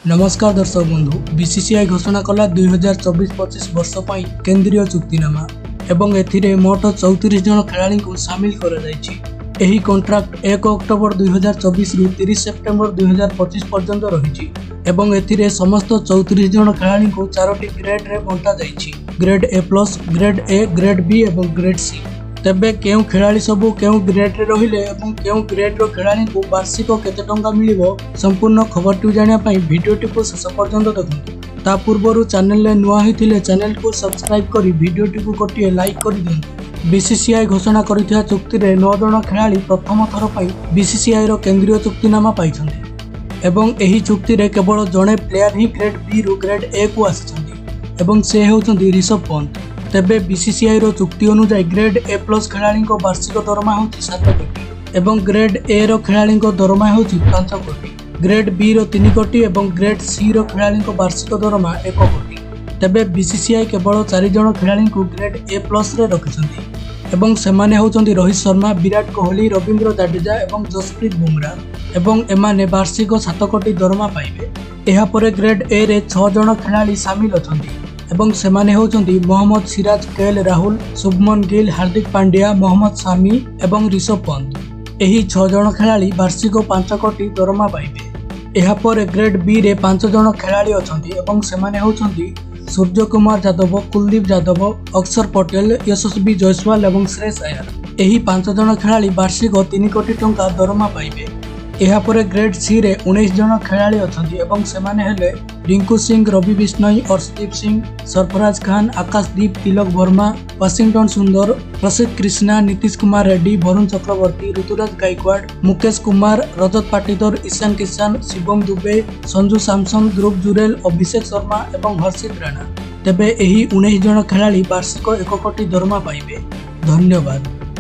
नमस्कार दर्शक बंधु। बीसीसीआई घोषणा कला 2024-25 वर्ष पर केंद्रीय चुक्तिनामा एवं एथिरे मोट 34 जन खेलाड़ी को सामिल कर कॉन्ट्रैक्ट 1 अक्टोबर 2024 रु 30 सेप्टेम्बर 2025 पर्यंत रही एवं एथिरे समस्त 34 जन खेलाड़ी को 4टी ग्रेड रे बंटा जाइछि। Grade A plus, grade A, grade B एवं ग्रेड सी। तेबे केउ खेलाड़ी सबु केउ ग्रेड रे रहिले एवं केउ ग्रेड रो खेलाड़ी को वार्षिक केते टंका मिलिबो संपूर्ण खबरटी जानिया पई वीडियोटी को शेष पर्यंत देखंतु। ता पूर्वरु चैनल रे नुआ होइथिले चैनल को सब्सक्राइब करी वीडियोटी को गोटिए लाइक करि दियंतु। बीसीसीआई घोषणा करिथिया चुक्ति रे 9 जन खेलाड़ी प्रथम थर पई बीसीसीआई रो केंद्रीय चुक्तिनामा पाइछन्ति एवं एही चुक्ति रे केवल जणे प्लेयर ही ग्रेड बी रु ग्रेड ए को आसिछन्ति एवं से हेउछन्ति ऋषभ पंत। तेबे बीसीसीआई रो चुक्ति अनुसार ग्रेड ए प्लस खेलाड़ी को वार्षिक दरमा होछि 7 कोटी एवं ग्रेड ए रो खेलाड़ी को दरमा होछि 5 कोटी, ग्रेड बी रो 3 कोटी एवं ग्रेड सी रो खेलाड़ी को वार्षिक दरमा 1 कोटी। तेबे बीसीसीआई केवल 4 जन खेलाड़ी को ग्रेड ए प्लस रे रखिसंती एवं सेमाने होचंती रोहित शर्मा, विराट कोहली, रविंद्र जाडेजा एवं जसप्रीत बुमराह एवं एमाने वार्षिक 7 कोटी दरमा पाइबे। एहा परे ग्रेड ए रे 6 जन खेलाड़ी शामिल अछंती एवं सेमाने होचंती मोहम्मद सिराज, केएल राहुल, शुभमन गिल, हार्दिक पांड्या, मोहम्मद शामी एवं ऋषभ पंत। एही 6 जन खेलाड़ी वार्षिक 5 कोटी दरमा पाइबे। एहा परे ग्रेड बी रे 5 जन खेलाड़ी अछंती एवं सेमाने होचंती सूर्य कुमार यादव, कुलदीप यादव, अक्षर पटेल, यशस्वी जायसवाल एवं श्रेयस अय्यर। एही 5 जन खेलाड़ी वार्षिक 3 कोटी टंका दरमा पाइबे। एहा परे ग्रेड सी रे 19 जन खेलाड़ी अछंती एवं सेमाने हेले रिंकू सिंह, रवि बिश्नोई, अर्शदीप सिंह, सरफराज खान, आकाशदीप, तिलक वर्मा, वाशिंगटन सुंदर, प्रसिद्ध कृष्णा, नीतीश कुमार रेड्डी, वरुण चक्रवर्ती, ऋतुराज गायकवाड़, मुकेश कुमार, रजत पाटीदार, ईशान किशन, शिवम दुबे, संजू सैमसन, ध्रुव जुरेल, अभिषेक शर्मा एवं हर्षित राणा। तेबे एही 19 जन खेलाड़ी वार्षिक 1 कोटी दरमा पाइबे। धन्यवाद।